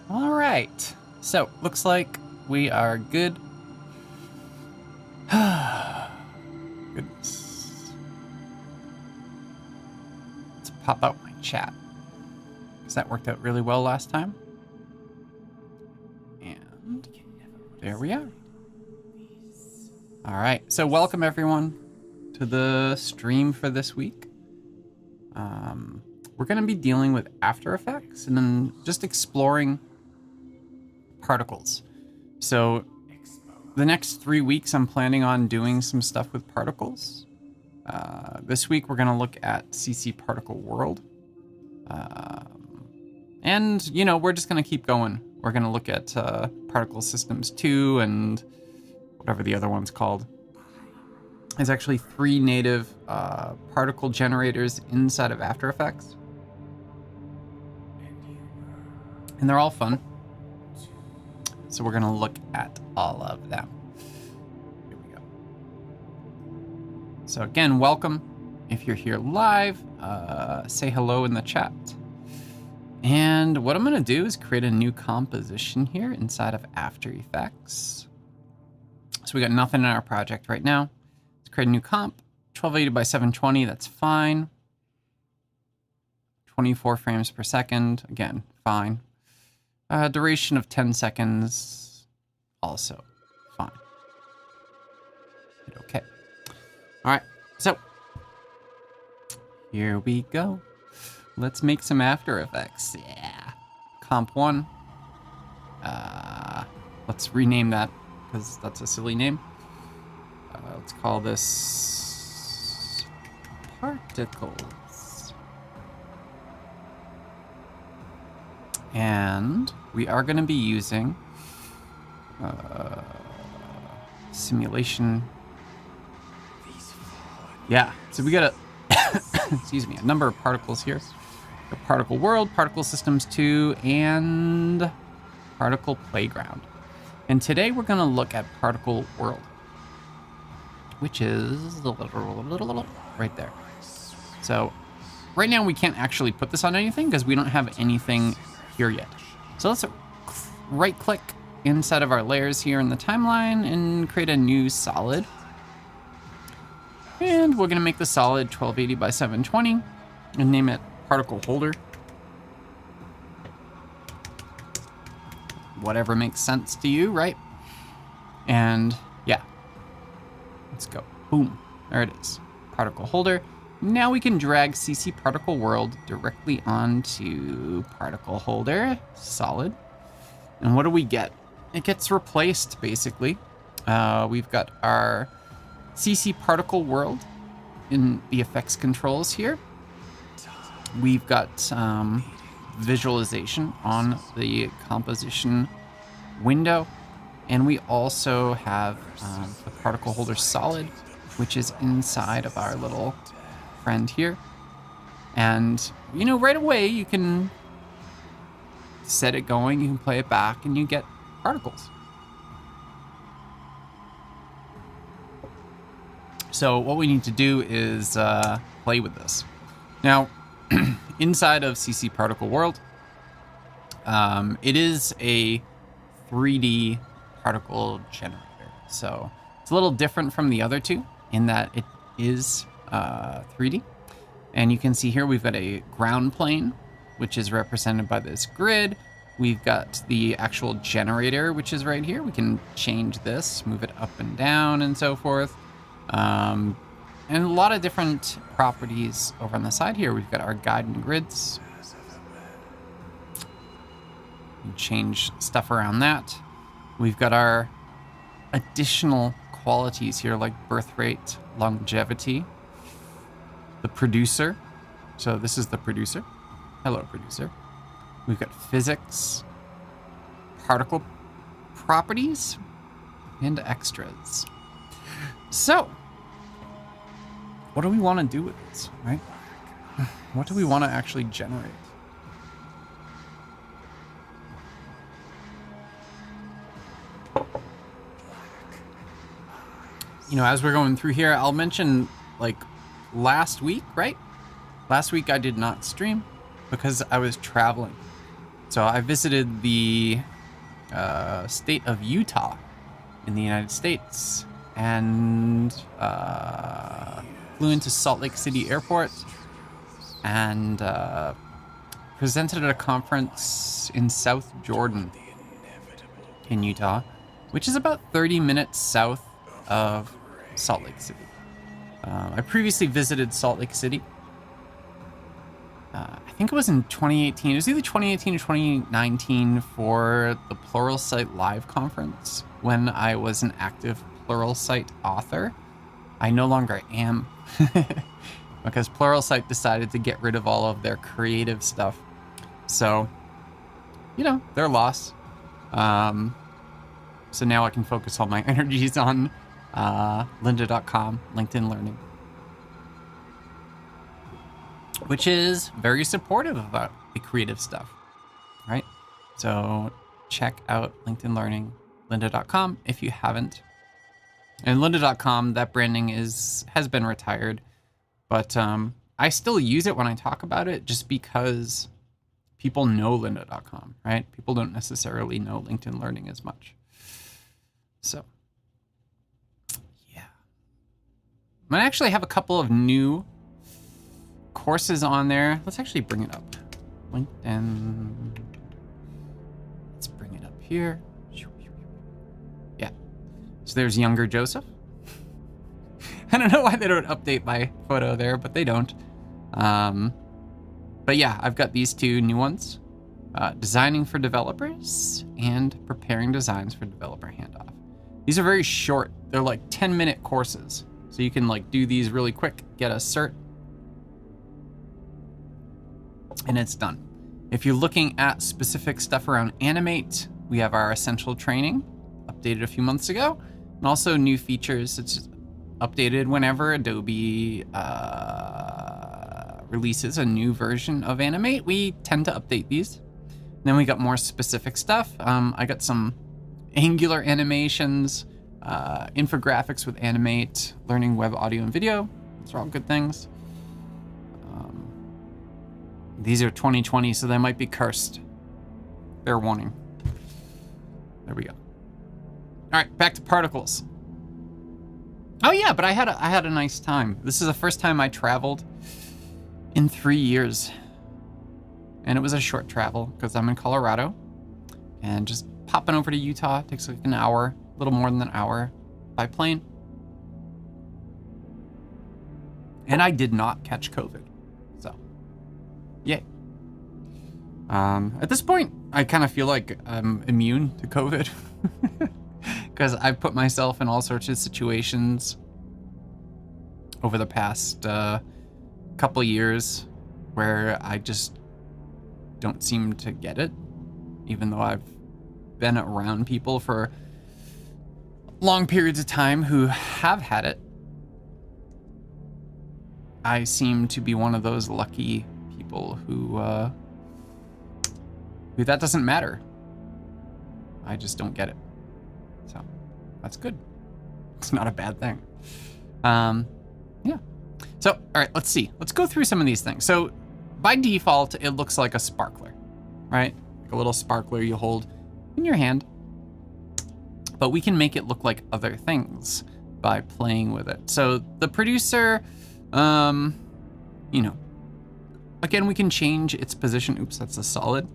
All right. So, looks like we are good. Goodness. Let's pop out my chat, because that worked out really well last time. And there we are. All right. So, welcome everyone to the stream for this week. We're going to be dealing with After Effects and then just exploring particles. So the next 3 weeks, I'm planning on doing some stuff with particles. This week, we're going to look at CC Particle World. And, you know, we're just going to keep going. We're going to look at Particle Systems 2 and whatever the other one's called. There's actually 3 native particle generators inside of After Effects. And they're all fun. So we're going to look at all of them. Here we go. So again, welcome. If you're here live, say hello in the chat. And what I'm going to do is create a new composition here inside of After Effects. So we got nothing in our project right now. Let's create a new comp. 1280 by 720, that's fine. 24 frames per second, again, fine. Duration of 10 seconds, also fine. Okay. All right, so here we go. Let's make some After Effects. Yeah. Comp 1. Let's rename that because that's a silly name. Let's call this Particles. And we are going to be using simulation. Yeah, so we got excuse me, a number of particles here. The Particle World, Particle Systems 2, and Particle Playground. And today we're going to look at Particle World, which is right there. So right now we can't actually put this on anything because we don't have anything here yet. So let's right click inside of our layers here in the timeline and create a new solid. And we're gonna make the solid 1280 by 720 and name it Particle Holder. Whatever makes sense to you, right? And yeah, let's go. Boom, there it is, Particle Holder. Now we can drag CC Particle World directly onto Particle Holder, solid. And what do we get? It gets replaced, basically. We've got our CC Particle World in the effects controls here. We've got visualization on the composition window. And we also have the Particle Holder solid, which is inside of our little friend here. And you know, right away you can set it going, you can play it back, and you get particles. So what we need to do is play with this. Now, inside of CC Particle World, it is a 3D particle generator. So it's a little different from the other two in that it is 3D. And you can see here we've got a ground plane, which is represented by this grid. We've got the actual generator, which is right here. We can change this, move it up and down and so forth. And a lot of different properties over on the side here. We've got our guide and grids. We change stuff around that. We've got our additional qualities here like birth rate, longevity, the producer. So this is the producer. Hello, producer. We've got physics, particle properties, and extras. So, what do we want to do with this, right? What do we want to actually generate? You know, as we're going through here, I'll mention, like, last week, right? Last week I did not stream because I was traveling. So I visited the state of Utah in the United States and flew into Salt Lake City Airport and presented at a conference in South Jordan in Utah, which is about 30 minutes south of Salt Lake City. I previously visited Salt Lake City. I think it was in 2018. It was either 2018 or 2019 for the Pluralsight Live conference when I was an active Pluralsight author. I no longer am because Pluralsight decided to get rid of all of their creative stuff. So, you know, their loss. So now I can focus all my energies on lynda.com, LinkedIn Learning, which is very supportive about the creative stuff, right? So check out LinkedIn Learning, lynda.com if you haven't. And lynda.com, that branding has been retired, but I still use it when I talk about it just because people know lynda.com, right? People don't necessarily know LinkedIn Learning as much. So, yeah. I'm gonna actually have a couple of new courses on there. Let's actually bring it up. LinkedIn. Let's bring it up here. Yeah. So there's younger Joseph. I don't know why they don't update my photo there, but they don't. But yeah, I've got these two new ones. Designing for developers and preparing designs for developer handoff. These are very short. They're like 10-minute courses. So you can like do these really quick, get a cert, and it's done. If you're looking at specific stuff around Animate, we have our essential training updated a few months ago, and also new features. It's updated whenever Adobe releases a new version of Animate. We tend to update these. Then we got more specific stuff. I got some Angular animations, infographics with Animate, learning web audio and video. Those are all good things. These are 2020, so they might be cursed. Fair warning. There we go. All right, back to particles. Oh yeah, but I had a nice time. This is the first time I traveled in 3 years. And it was a short travel because I'm in Colorado. And just popping over to Utah takes like an hour, a little more than an hour by plane. And I did not catch COVID. So, yay. At this point, I kind of feel like I'm immune to COVID. Because I've put myself in all sorts of situations over the past couple years where I just don't seem to get it, even though I've been around people for long periods of time who have had it. I seem to be one of those lucky people who that doesn't matter. I just don't get it. So that's good. It's not a bad thing. Yeah. So, all right, let's see. Let's go through some of these things. So by default, it looks like a sparkler, right? Like a little sparkler you hold in your hand. But we can make it look like other things by playing with it. So the producer, you know, again, we can change its position. Oops, that's a solid.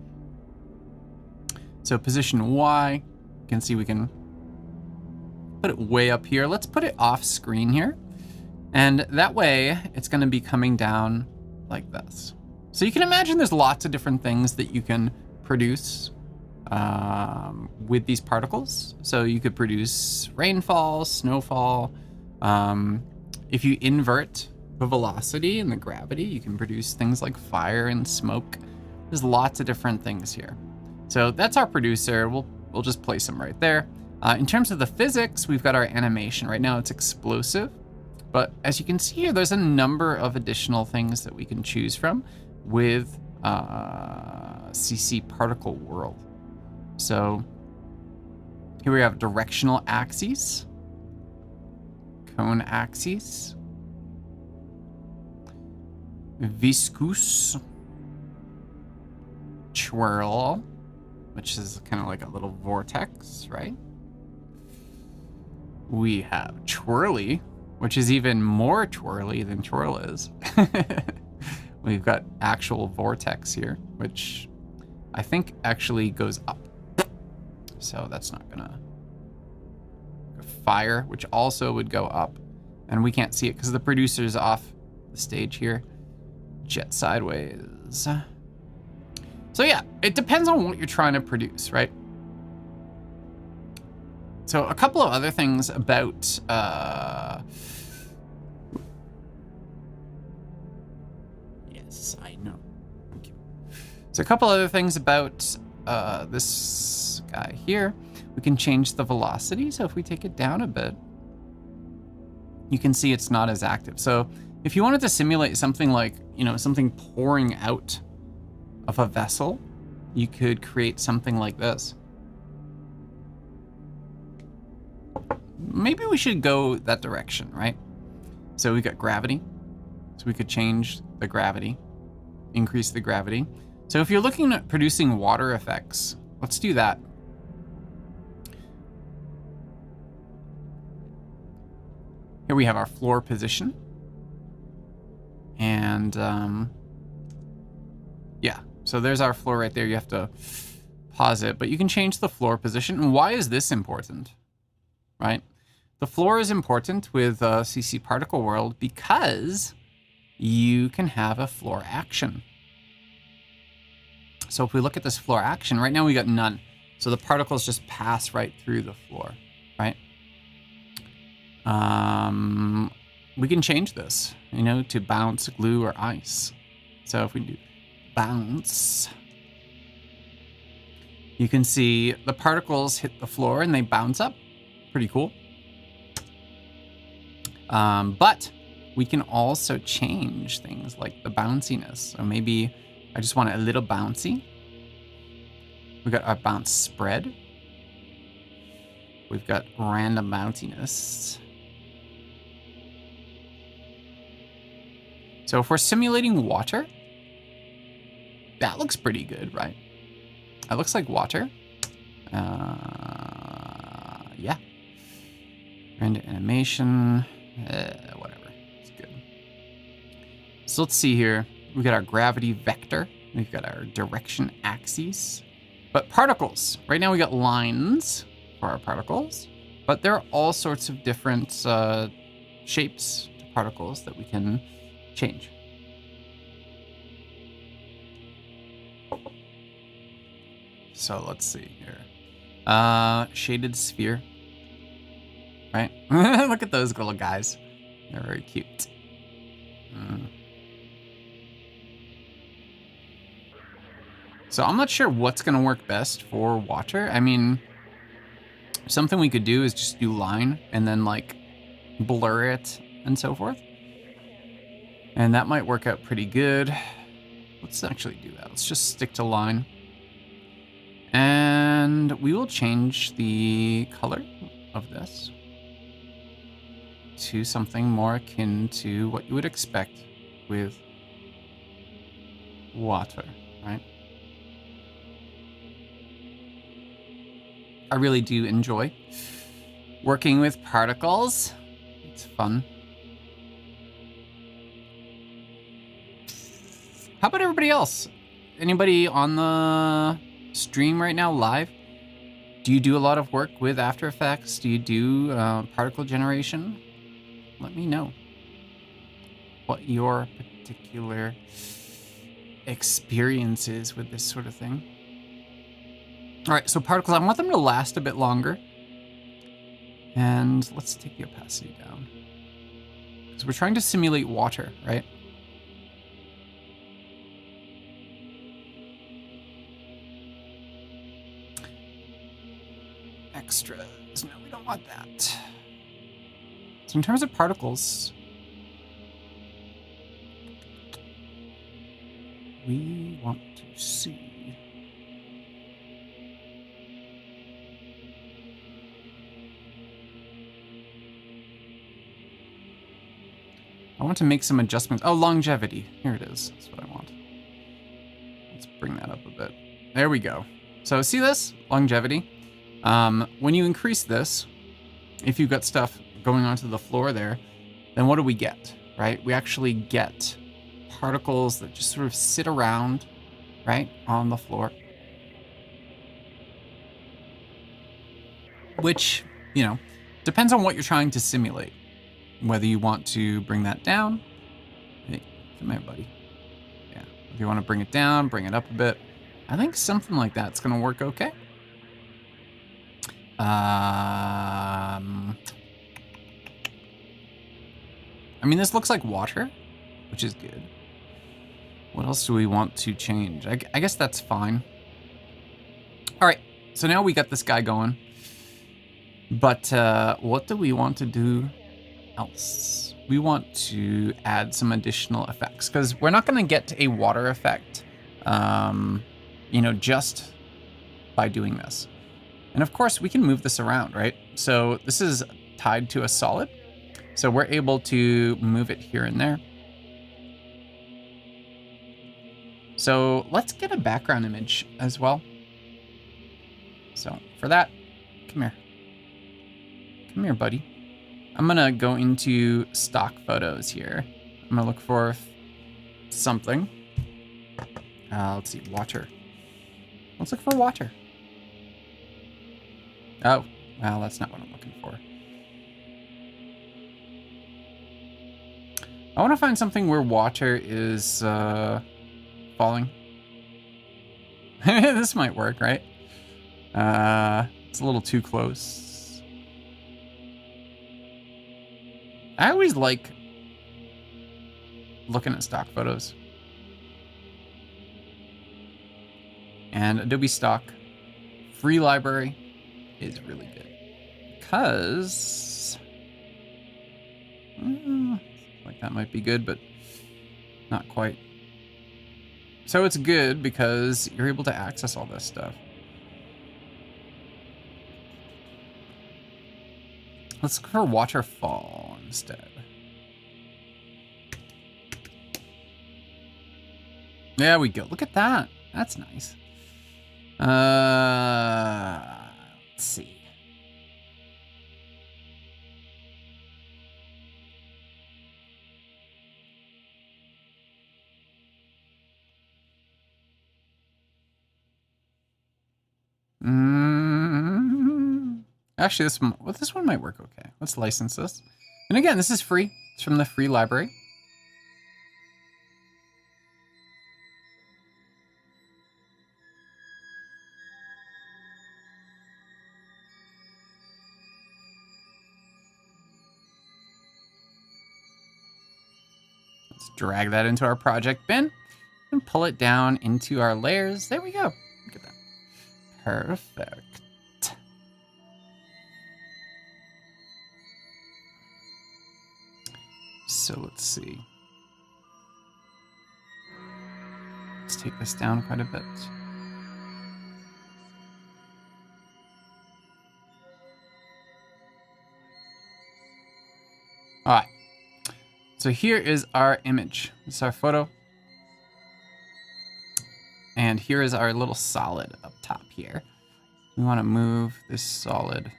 So position Y, you can see we can put it way up here. Let's put it off screen here. And that way it's gonna be coming down like this. So you can imagine there's lots of different things that you can produce with these particles. So you could produce rainfall, snowfall. If you invert the velocity and the gravity, you can produce things like fire and smoke. There's lots of different things here. So that's our producer. We'll just place him right there. In terms of the physics, we've got our animation. Right now it's explosive, but as you can see here, there's a number of additional things that we can choose from with CC Particle World. So here we have directional axes, cone axes, viscous, Twirl, which is kind of like a little vortex, right? We have Twirly, which is even more twirly than Twirl is. We've got actual vortex here, which I think actually goes up. So that's not gonna... Fire, which also would go up. And we can't see it because the producer's off the stage here. Jet sideways. So yeah, it depends on what you're trying to produce, right? So a couple of other things about... Yes, I know. Thank you. So a couple other things about this guy here. We can change the velocity. So if we take it down a bit, you can see it's not as active. So if you wanted to simulate something like, you know, something pouring out of a vessel, you could create something like this. Maybe we should go that direction, right? So we got gravity. So we could change the gravity, increase the gravity. So if you're looking at producing water effects, let's do that. Here we have our floor position. And yeah, so there's our floor right there. You have to pause it, but you can change the floor position. And why is this important, right? The floor is important with CC Particle World because you can have a floor action. So if we look at this floor action, right now we got none. So the particles just pass right through the floor, right? We can change this, you know, to bounce, glue, or ice. So if we do bounce, you can see the particles hit the floor and they bounce up. Pretty cool. But we can also change things like the bounciness. So maybe I just want it a little bouncy. We got our bounce spread. We've got random bounciness. So if we're simulating water, that looks pretty good, right? That looks like water. Yeah. Render animation, whatever, it's good. So let's see here. We got our gravity vector. We've got our direction axes. But particles, right now we got lines for our particles, but there are all sorts of different shapes to particles that we can change. So let's see here. Shaded sphere, right? Look at those little guys. They're very cute. So I'm not sure what's gonna work best for water. I mean, something we could do is just do line and then like blur it and so forth. And that might work out pretty good. Let's actually do that. Let's just stick to line. And we will change the color of this to something more akin to what you would expect with water, right? I really do enjoy working with particles. It's fun. How about everybody else? Anybody on the stream right now live? Do you do a lot of work with After Effects? Do you do particle generation? Let me know what your particular experience is with this sort of thing. All right, so particles, I want them to last a bit longer. And let's take the opacity down. Because we're trying to simulate water, right? Extras. No, we don't want that. So in terms of particles, we want to see. I want to make some adjustments. Oh, longevity. Here it is. That's what I want. Let's bring that up a bit. There we go. So see this? Longevity. When you increase this, if you've got stuff going onto the floor there, then what do we get, right? We actually get particles that just sort of sit around, right, on the floor. Which, you know, depends on what you're trying to simulate. Whether you want to bring that down. Hey, come here, buddy. Yeah, if you want to bring it down, bring it up a bit. I think something like that's going to work okay. I mean, this looks like water, which is good. What else do we want to change? I guess that's fine. All right, so now we got this guy going. But what do we want to do else? We want to add some additional effects because we're not going to get a water effect, you know, just by doing this. And of course, we can move this around, right? So this is tied to a solid. So we're able to move it here and there. So let's get a background image as well. So for that, come here. Come here, buddy. I'm gonna go into stock photos here. I'm gonna look for something. Let's see, water. Let's look for water. Oh, well, that's not what I'm looking for. I want to find something where water is falling. This might work, right? It's a little too close. I always like looking at stock photos. And Adobe Stock free library is really good because like that might be good, but not quite. So it's good because you're able to access all this stuff. Let's look for waterfall instead. There we go. Look at that. That's nice. Let's see. Actually, this one might work okay. Let's license this. And again, this is free. It's from the free library. Let's drag that into our project bin and pull it down into our layers. There we go. Look at that. Perfect. So let's see. Let's take this down quite a bit. All right. So here is our image. This is our photo. And here is our little solid up top here. We want to move this solid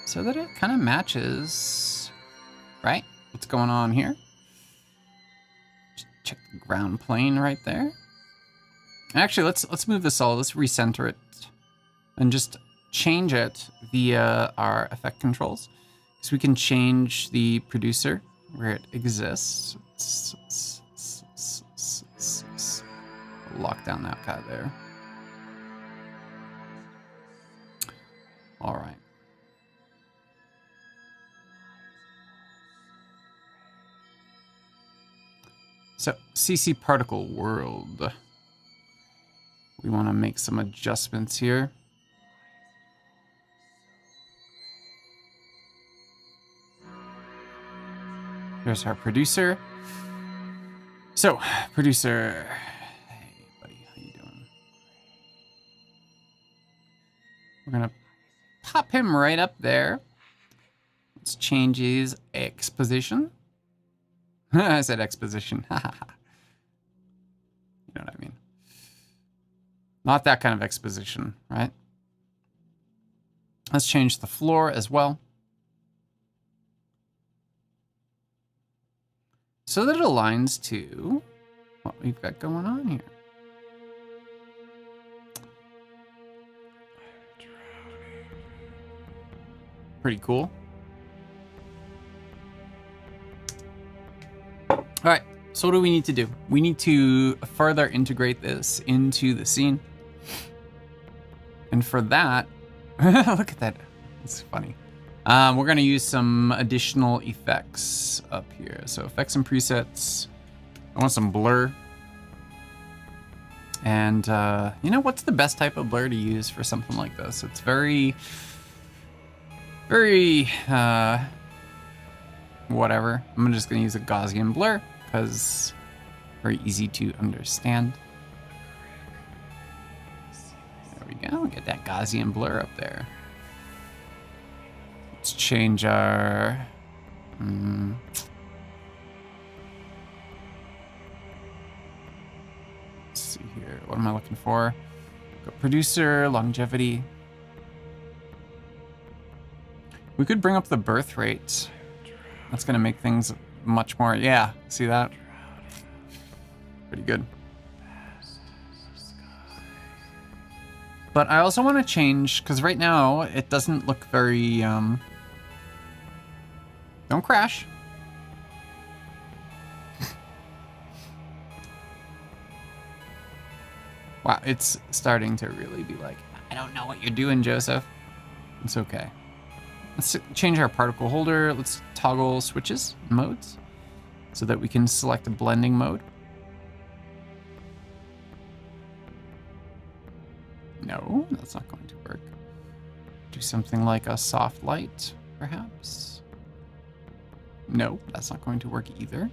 so that it kind of matches, right? What's going on here? Just check the ground plane right there. Actually, let's move the solid. Let's recenter it and just change it via our effect controls. So we can change the producer where it exists. Lock down that guy there. All right. So, CC particle world. We want to make some adjustments here. There's our producer. So, producer. Hey, buddy, how you doing? We're going to pop him right up there. Let's change his X position. I said exposition. You know what I mean. Not that kind of exposition, right? Let's change the floor as well, so that it aligns to what we've got going on here. Pretty cool. All right, so what do we need to do? We need to further integrate this into the scene. And for that, look at that, it's funny. We're gonna use some additional effects up here. So effects and presets. I want some blur. And you know, what's the best type of blur to use for something like this? It's very whatever. I'm just gonna use a Gaussian blur because very easy to understand. There we go, get that Gaussian blur up there. Let's change our, let's see here, what am I looking for? Go producer, longevity. We could bring up the birth rate. That's gonna make things much more, yeah, see that? Pretty good. But I also wanna change, because right now it doesn't look very, don't crash. Wow, it's starting to really be like, I don't know what you're doing, Joseph. It's okay. Let's change our particle holder. Let's toggle switches, modes, so that we can select a blending mode. No, that's not going to work. Do something like a soft light, perhaps. No, that's not going to work either.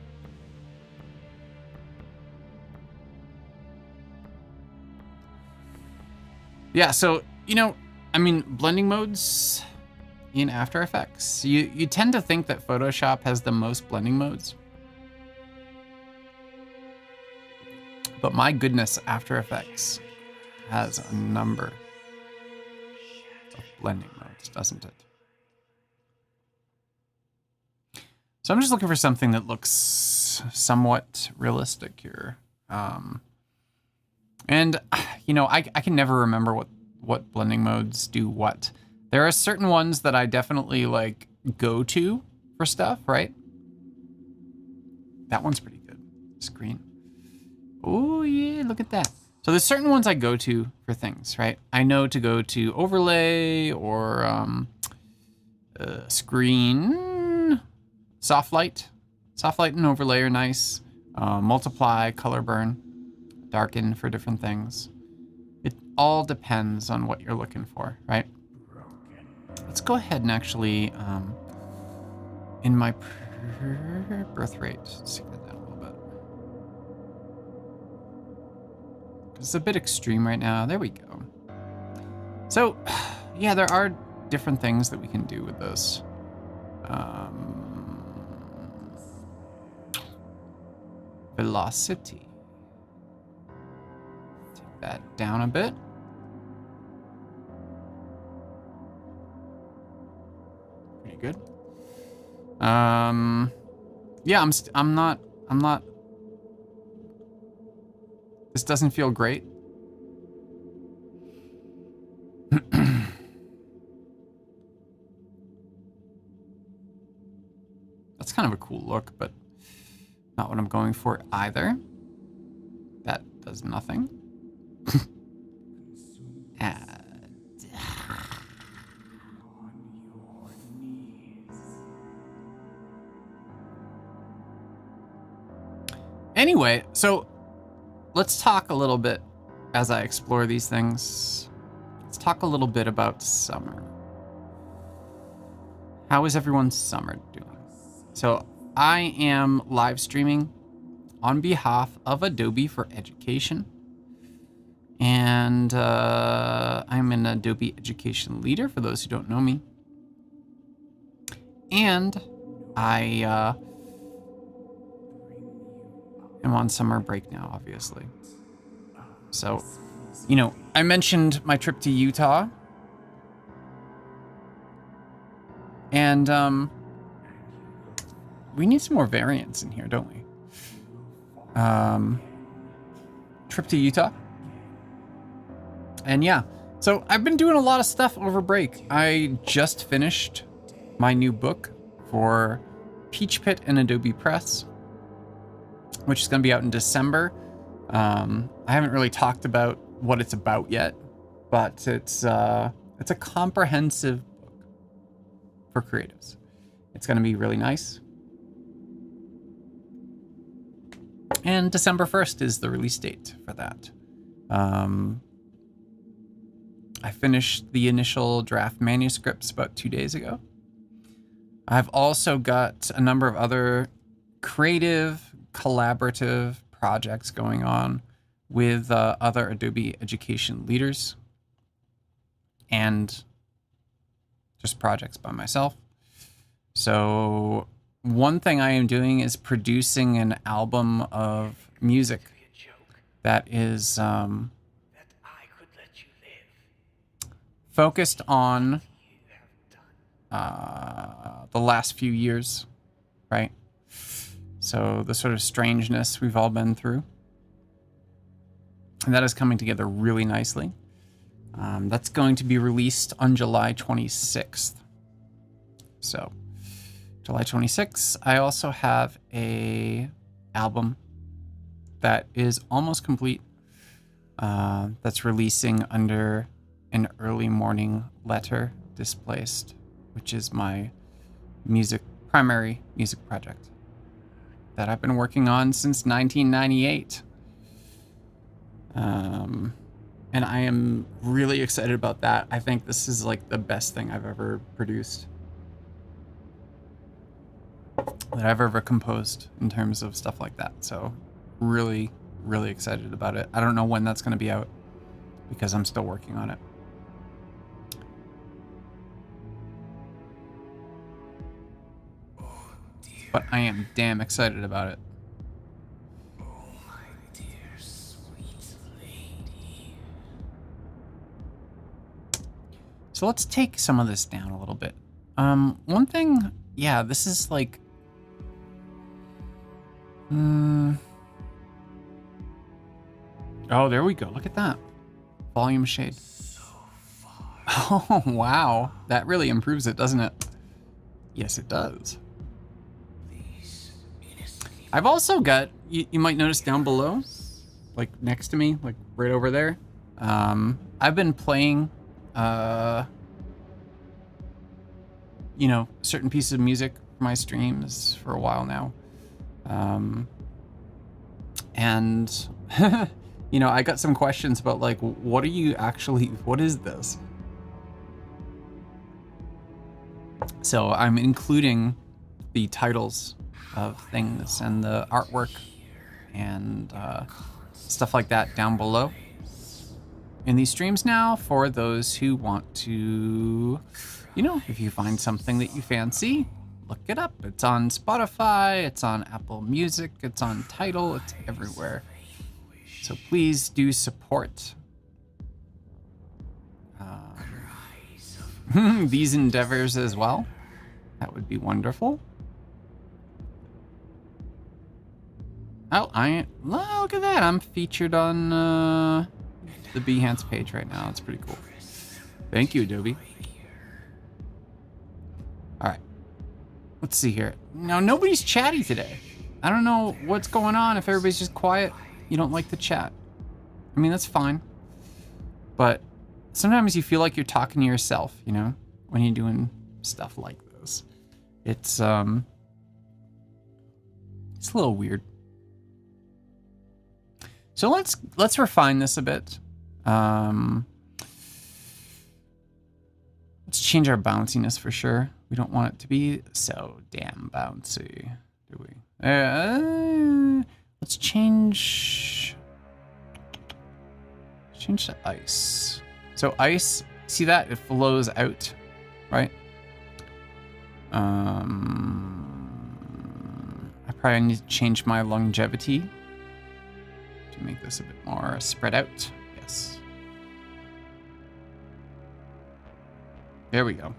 Yeah, so, you know, I mean, blending modes in After Effects, you tend to think that Photoshop has the most blending modes. But my goodness, After Effects has a number of blending modes, doesn't it? So I'm just looking for something that looks somewhat realistic here. And, you know, I can never remember what blending modes do what. There are certain ones that I definitely, like, go to for stuff, right? That one's pretty good. Screen. Oh, yeah, look at that. So there's certain ones I go to for things, right? I know to go to overlay or screen, soft light. Soft light and overlay are nice. Multiply, color burn, darken for different things. It all depends on what you're looking for, right? Let's go ahead and actually, in my birth rate, let's take that down a little bit. It's a bit extreme right now. There we go. So, yeah, there are different things that we can do with this. Velocity. Take that down a bit. Pretty good. Yeah, I'm not. This doesn't feel great. That's kind of a cool look, but not what I'm going for either. That does nothing. Anyway, so let's talk a little bit as I explore these things. Let's talk a little bit about summer. How is everyone's summer doing? So I am live streaming on behalf of Adobe for Education. And I'm an Adobe Education leader, for those who don't know me. And I am on summer break now, obviously. So You know, I mentioned my trip to Utah. And we need some more variants in here, don't we? Trip to Utah. And yeah, so I've been doing a lot of stuff over break. I just finished my new book for Peach Pit and Adobe Press, which is going to be out in December. I haven't really talked about what it's about yet, but it's a comprehensive book for creatives. It's going to be really nice. And December 1st is the release date for that. I finished the initial draft manuscripts about 2 days ago. I've also got a number of other creative, collaborative projects going on with other Adobe education leaders and just projects by myself. So one thing I am doing is producing an album of music that is focused on the last few years, right? So the sort of strangeness we've all been through. And that is coming together really nicely. That's going to be released on July 26th. So July 26th, I also have a album that is almost complete. That's releasing under an Early Morning Letter Displaced, which is my primary music project that I've been working on since 1998. And I am really excited about that. I think this is like the best thing I've ever produced, that I've ever composed in terms of stuff like that. So really, really excited about it. I don't know when that's going to be out because I'm still working on it. But I am damn excited about it. So let's take some of this down a little bit. One thing, yeah, this is like, oh, there we go. Look at that. Volume shade. Oh, wow. That really improves it, doesn't it? Yes, it does. I've also got, you might notice down below, like next to me, like right over there, I've been playing, you know, certain pieces of music for my streams for a while now. And, you know, I got some questions about like, what is this? So I'm including the titles of things and the artwork and stuff like that down below in these streams now for those who want to, you know, if you find something that you fancy, look it up. It's on Spotify, it's on Apple Music, it's on Tidal, it's everywhere. So please do support these endeavors as well. That would be wonderful. Oh, look at that. I'm featured on the Behance page right now. It's pretty cool. Thank you, Adobe. All right. Let's see here. Now, nobody's chatty today. I don't know what's going on. If everybody's just quiet, you don't like to chat. I mean, that's fine. But sometimes you feel like you're talking to yourself, you know, when you're doing stuff like this. It's a little weird. So let's refine this a bit. Let's change our bounciness for sure. We don't want it to be so damn bouncy, do we? Let's change to ice. So ice, see that? It flows out, right? I probably need to change my longevity to make this a bit more spread out. Yes. There we go.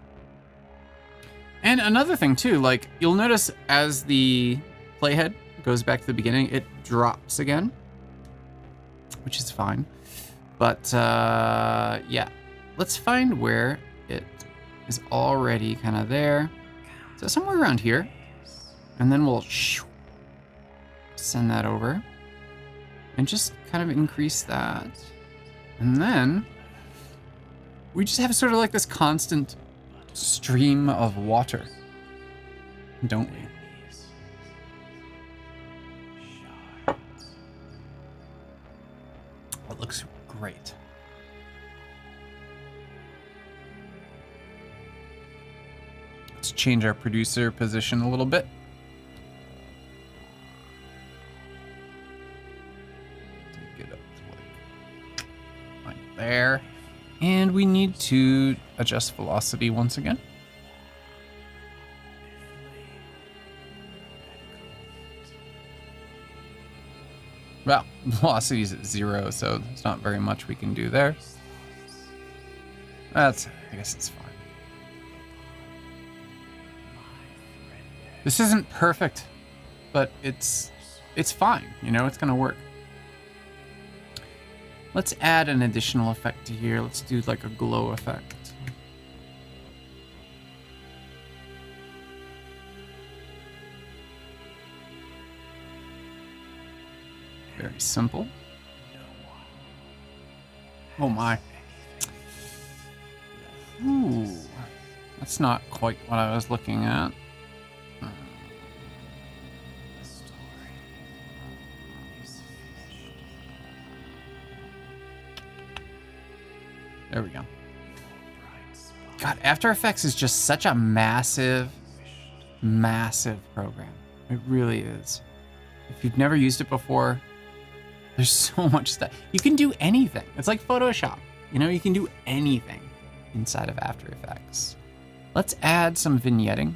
And another thing too, like you'll notice as the playhead goes back to the beginning, it drops again, which is fine. But yeah, let's find where it is already kind of there. So somewhere around here, and then we'll send that over and just kind of increase that. And then we just have sort of like this constant stream of water, don't we? It looks great. Let's change our producer position a little bit. Take it up to like there. And we need to adjust velocity once again. Well, velocity is at 0, so there's not very much we can do there. I guess it's fine. This isn't perfect, but it's fine, you know, it's gonna work. Let's add an additional effect to here. Let's do like a glow effect. Very simple. Oh my. Ooh, that's not quite what I was looking at. There we go. God, After Effects is just such a massive, massive program. It really is. If you've never used it before, there's so much stuff. You can do anything. It's like Photoshop. You know, you can do anything inside of After Effects. Let's add some vignetting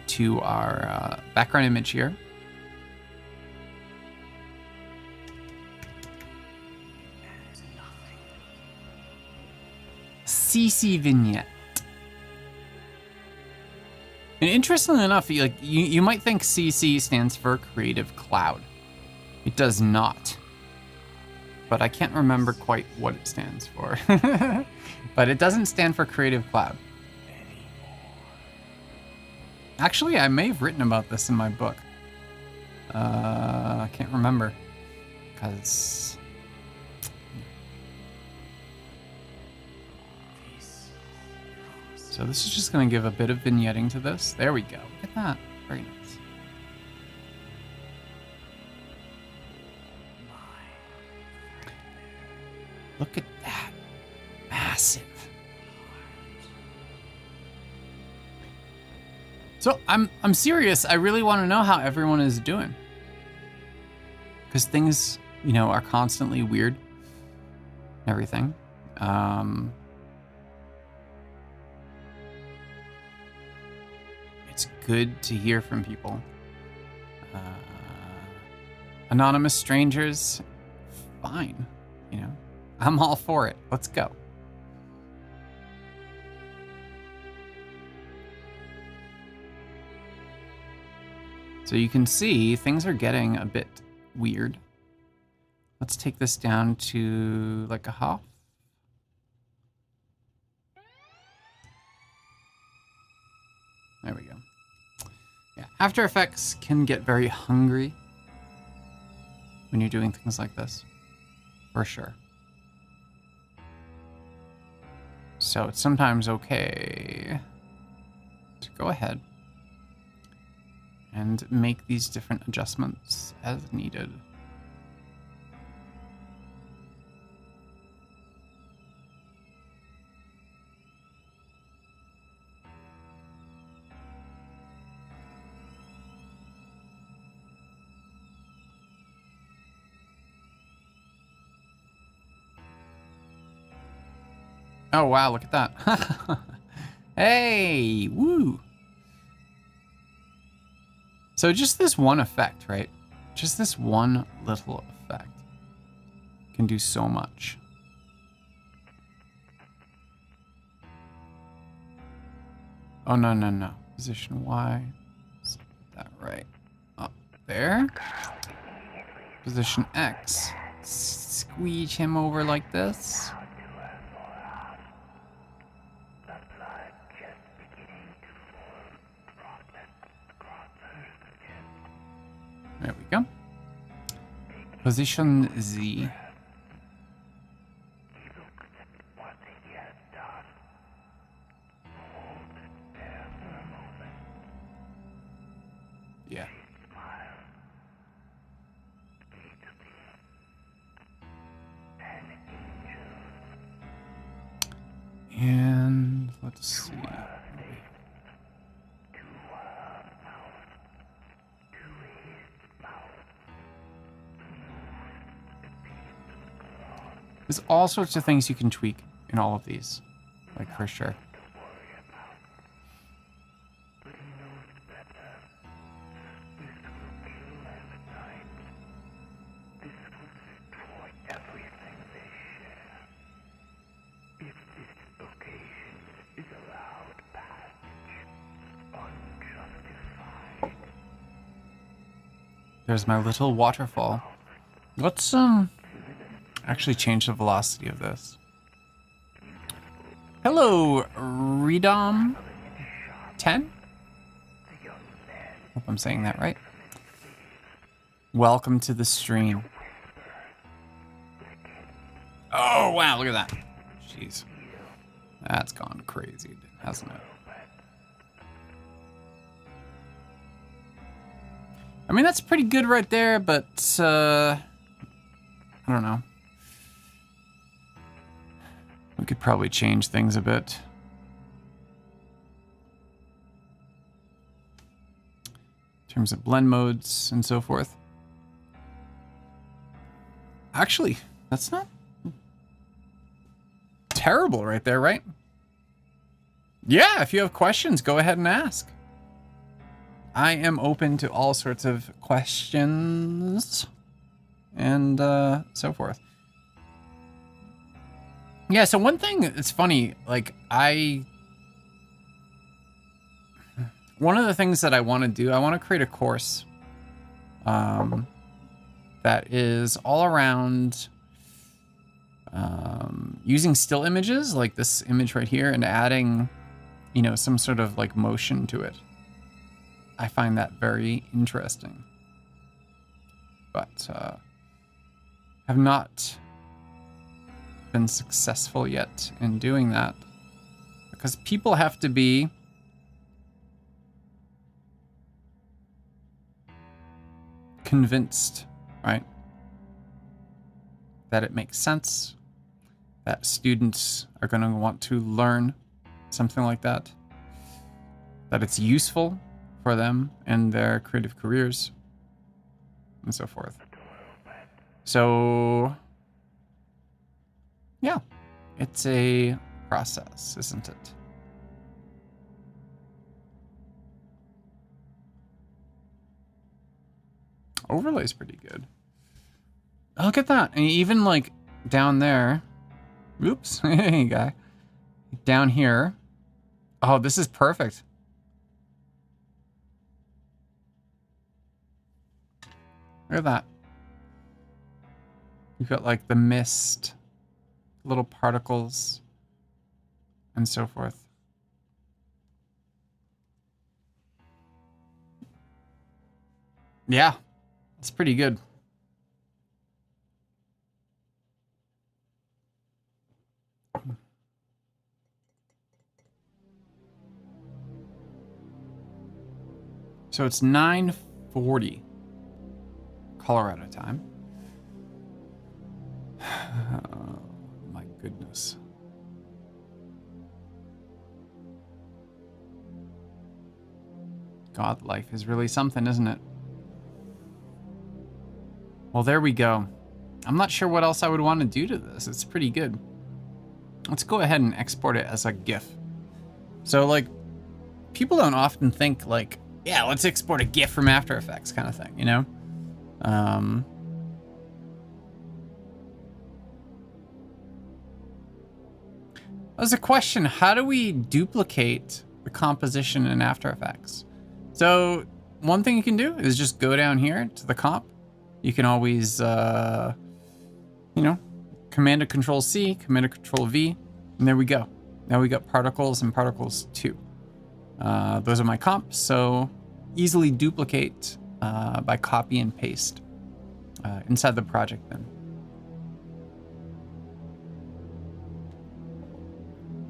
to our background image here. CC vignette. And interestingly enough, you might think CC stands for Creative Cloud. It does not. But I can't remember quite what it stands for. But it doesn't stand for Creative Cloud. Actually, I may have written about this in my book. I can't remember. Because... So this is just going to give a bit of vignetting to this. There we go. Look at that. Very nice. Look at that. Massive. So I'm serious. I really want to know how everyone is doing. Because things, you know, are constantly weird and everything. It's good to hear from people. Anonymous strangers, fine. You know, I'm all for it. Let's go. So you can see things are getting a bit weird. Let's take this down to like a half. There we go. Yeah, After Effects can get very hungry when you're doing things like this, for sure. So it's sometimes okay to go ahead and make these different adjustments as needed. Oh, wow, look at that. Hey, woo. So just this one effect, right? Just this one little effect can do so much. Oh, no, no, no. Position Y. Is that right? Up there. Position X. Squeeze him over like this. There we go. Position Z. Yeah. And let's see. There's all sorts of things you can tweak in all of these, like for sure. There's my little waterfall. Let's actually change the velocity of this. Hello, Redom 10? Hope I'm saying that right. Welcome to the stream. Oh wow, look at that. Jeez. That's gone crazy, hasn't it? I mean, that's pretty good right there, but I don't know. We could probably change things a bit. In terms of blend modes and so forth. Actually, that's not terrible right there, right? Yeah, if you have questions, go ahead and ask. I am open to all sorts of questions and so forth. Yeah, so one thing that's funny, like one of the things that I want to do, I want to create a course that is all around using still images, like this image right here, and adding, you know, some sort of like motion to it. I find that very interesting, but have not been successful yet in doing that because people have to be convinced, right, that it makes sense, that students are going to want to learn something like that, that it's useful for them and their creative careers and so forth. So yeah, it's a process, isn't it? Overlay's pretty good. Look at that. And even like down there, oops, hey guy, down here. Oh, this is perfect. Look at that. You've got like the mist, little particles, and so forth. Yeah, it's pretty good. So it's 9:40 Colorado time. Oh, my goodness. God, life is really something, isn't it? Well, there we go. I'm not sure what else I would want to do to this. It's pretty good. Let's go ahead and export it as a GIF. So, like, people don't often think, like, yeah, let's export a GIF from After Effects kind of thing, you know? There's a question, how do we duplicate the composition in After Effects. So one thing you can do is just go down here to the comp. You can always, you know, Command and Control C, Command and Control V, and there we go. Now we got particles and particles 2. Those are my comps, so easily duplicate by copy and paste inside the project then.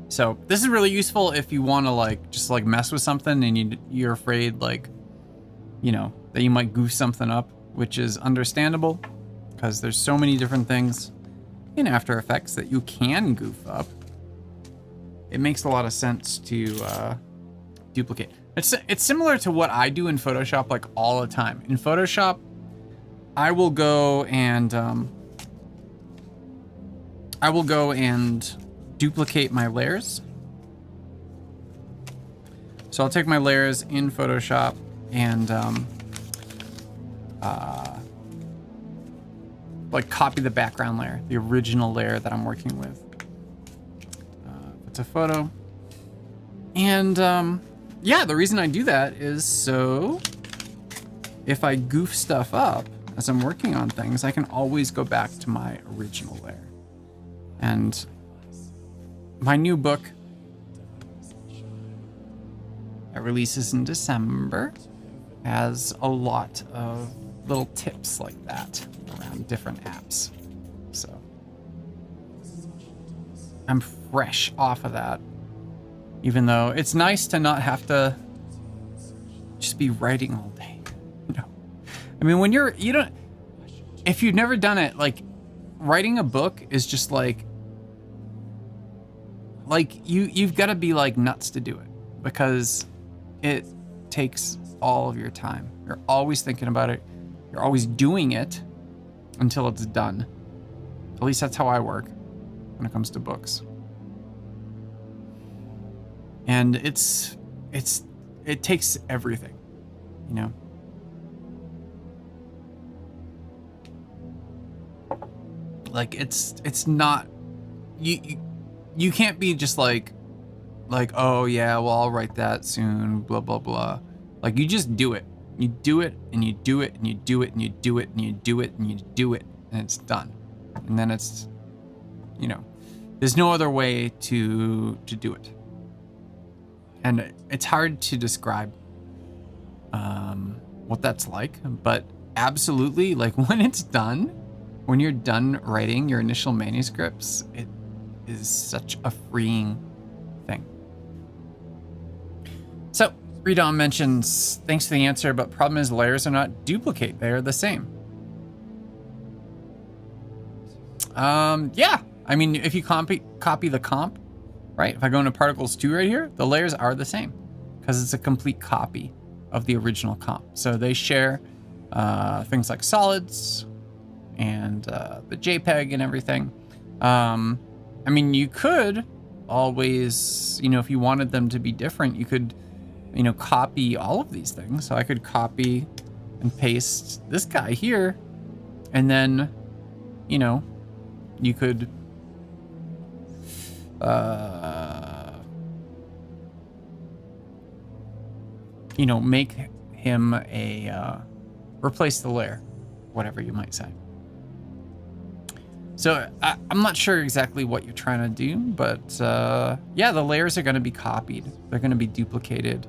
So this is really useful if you want to like just like mess with something and you're afraid like, you know, that you might goof something up, which is understandable because there's so many different things in After Effects that you can goof up. It makes a lot of sense to duplicate. It's similar to what I do in Photoshop like all the time. In Photoshop, I will go and duplicate my layers. So I'll take my layers in Photoshop and like copy the background layer, the original layer that I'm working with. It's a photo. And yeah, the reason I do that is so if I goof stuff up as I'm working on things, I can always go back to my original layer. And my new book that releases in December has a lot of little tips like that around different apps. So I'm fresh off of that, even though it's nice to not have to just be writing all day. You know, I mean, when if you've never done it, like writing a book is just like you've got to be like nuts to do it because it takes all of your time. You're always thinking about it. You're always doing it until it's done. At least that's how I work when it comes to books. And it takes everything, you know? Like it's not, you can't be just like, oh yeah, well, I'll write that soon, blah, blah, blah. Like you just do it. You do it and you do it and you do it and you do it and you do it and you do it and it's done. And then it's, you know, there's no other way to do it. And it's hard to describe what that's like, but absolutely, like when it's done, when you're done writing your initial manuscripts, it is such a freeing thing. So, Redon mentions, thanks for the answer, but problem is layers are not duplicate, they are the same. Yeah, I mean, if you copy the comp, right? If I go into particles 2 right here, the layers are the same because it's a complete copy of the original comp. So they share things like solids and the JPEG and everything. I mean, you could always, you know, if you wanted them to be different, you could, you know, copy all of these things. So I could copy and paste this guy here, and then, you know, you could you know, make him a replace the layer, whatever you might say. So I'm not sure exactly what you're trying to do, but yeah, the layers are going to be copied. They're going to be duplicated,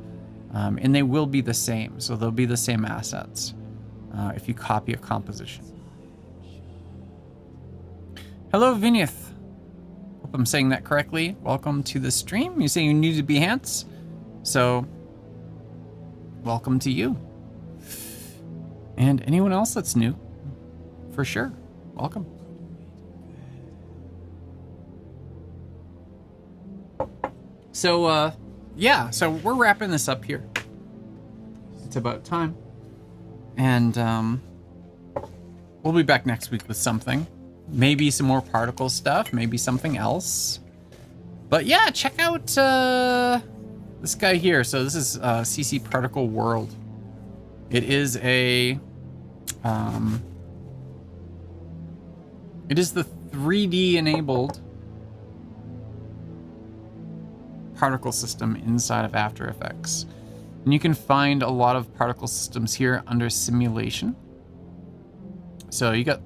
and they will be the same. So they'll be the same assets if you copy a composition. Hello, Vignetting. Hope I'm saying that correctly. Welcome to the stream. You say you're new to Behance, so welcome to you. And anyone else that's new, for sure, welcome. So, yeah, so we're wrapping this up here. It's about time. And we'll be back next week with something. Maybe some more particle stuff, maybe something else. But yeah, check out this guy here. So this is CC Particle World. It is a it is the 3D enabled particle system inside of After Effects. And you can find a lot of particle systems here under simulation. So you got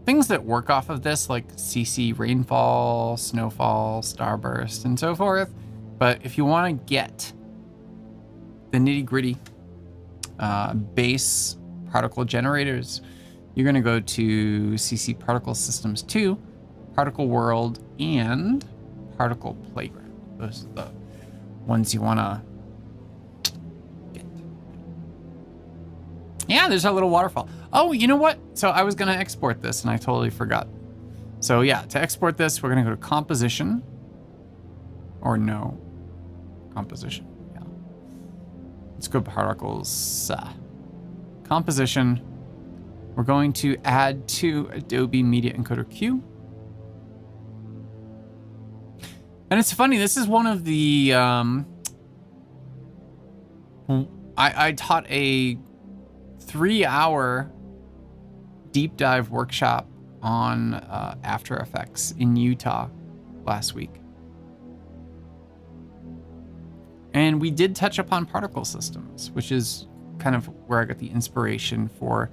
things that work off of this, like CC rainfall, snowfall, starburst, and so forth. But if you want to get the nitty-gritty base particle generators, you're going to go to CC Particle Systems 2, Particle World, and Particle Playground. Those are the ones you want to get. Yeah, there's our little waterfall. Oh, you know what? So I was going to export this, and I totally forgot. So yeah, to export this, we're going to go to Composition. Or no. Composition. Yeah. Let's go Particles. Composition. We're going to add to Adobe Media Encoder Q. And it's funny, this is one of the... I taught a 3-hour deep dive workshop on After Effects in Utah last week. And we did touch upon particle systems, which is kind of where I got the inspiration for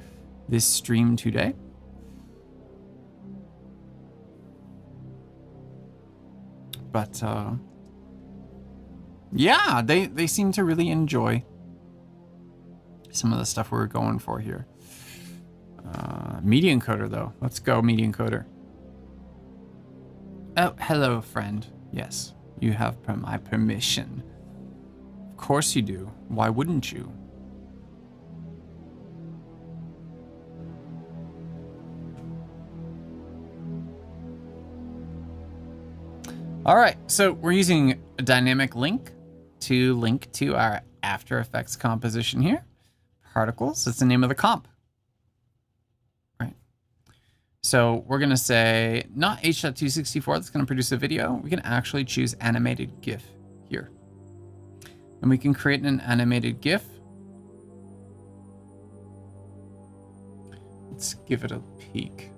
this stream today. But yeah, they seem to really enjoy some of the stuff we're going for here. Media Encoder, though. Let's go, Media Encoder. Oh, hello, friend. Yes, you have my permission. Of course you do. Why wouldn't you? All right, so we're using a dynamic link to our After Effects composition here. Particles, that's the name of the comp. Right. So we're gonna say not H.264 that's gonna produce a video. We can actually choose animated GIF here. And we can create an animated GIF. Let's give it a peek.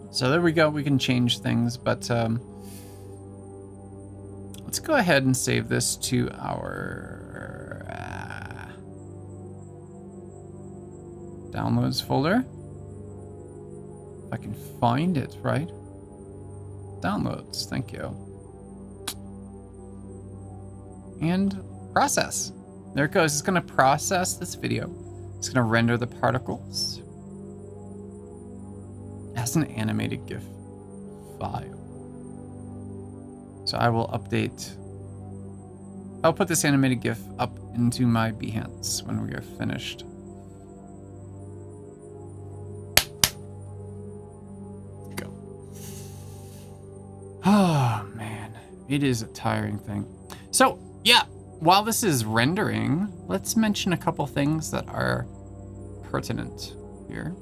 So there we go, we can change things, but let's go ahead and save this to our downloads folder. If I can find it, right? Downloads, thank you. And process. There it goes, it's gonna process this video. It's gonna render the particles. As an animated GIF file. So I will update. I'll put this animated GIF up into my Behance when we are finished. Go. Oh man, it is a tiring thing. So yeah, while this is rendering, let's mention a couple things that are pertinent here.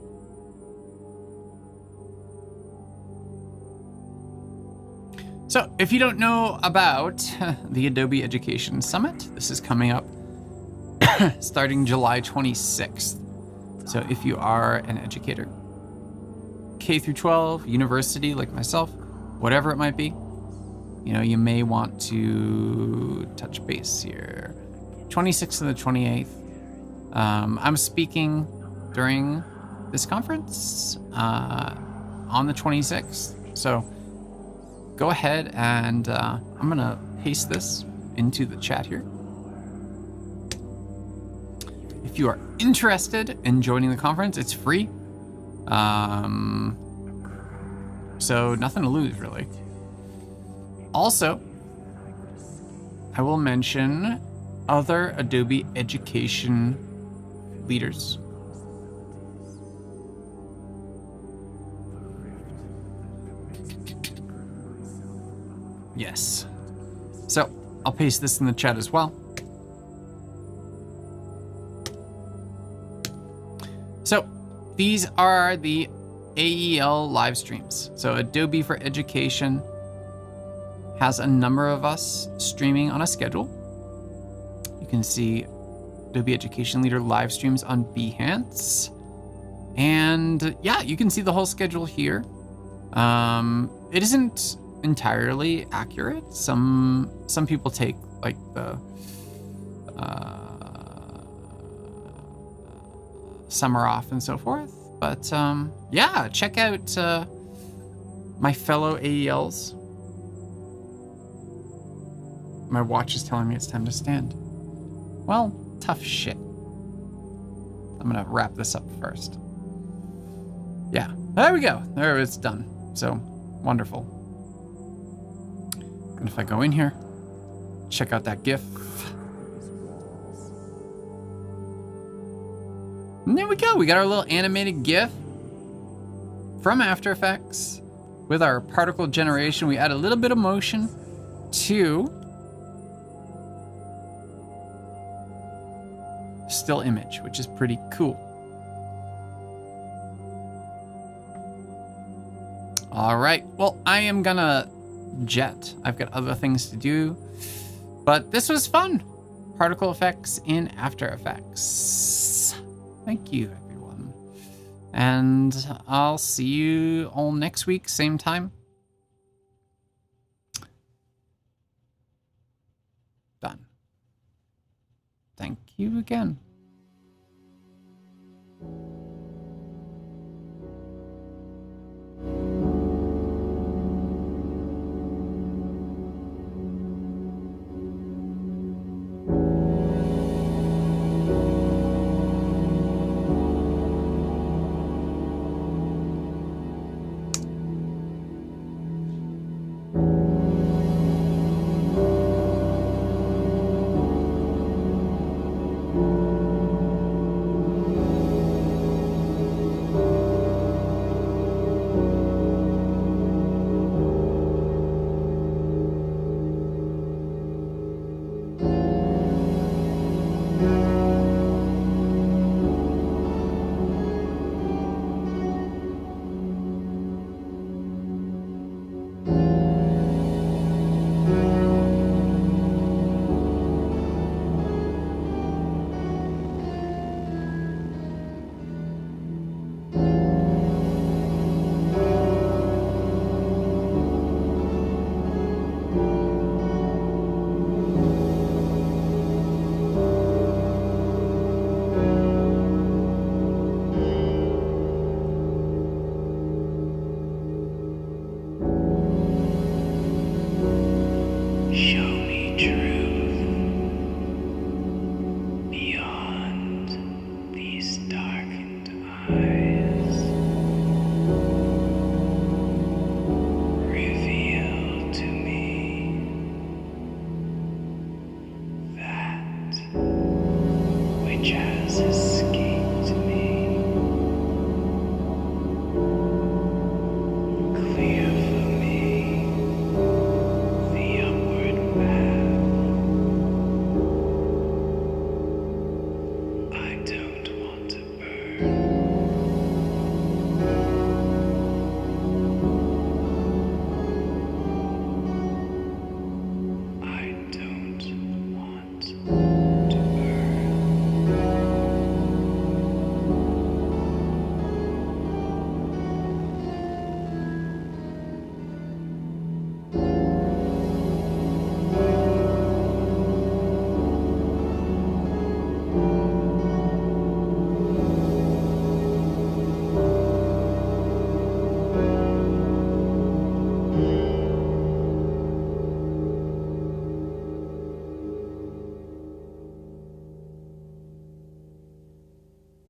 So if you don't know about the Adobe Education Summit, this is coming up starting July 26th. So if you are an educator, K through 12, university like myself, whatever it might be, you know, you may want to touch base here. 26th and the 28th. I'm speaking during this conference on the 26th. So go ahead and I'm gonna paste this into the chat here. If you are interested in joining the conference, it's free. So nothing to lose, really. Also, I will mention other Adobe Education leaders. Yes. So I'll paste this in the chat as well. So these are the AEL live streams. So Adobe for Education has a number of us streaming on a schedule. You can see Adobe Education Leader live streams on Behance. And yeah, you can see the whole schedule here. It isn't entirely accurate. Some people take like the summer off and so forth. But yeah, check out my fellow AELs. My watch is telling me it's time to stand. Well, tough shit. I'm gonna wrap this up first. Yeah, there we go. There, it's done. So, wonderful. And if I go in here, check out that GIF. And there we go. We got our little animated GIF from After Effects with our particle generation. We add a little bit of motion to still image, which is pretty cool. All right, well, I am gonna jet. I've got other things to do, but this was fun. Particle effects in After Effects. Thank you, everyone. And I'll see you all next week, same time. Done. Thank you again. Beyond these darkened eyes.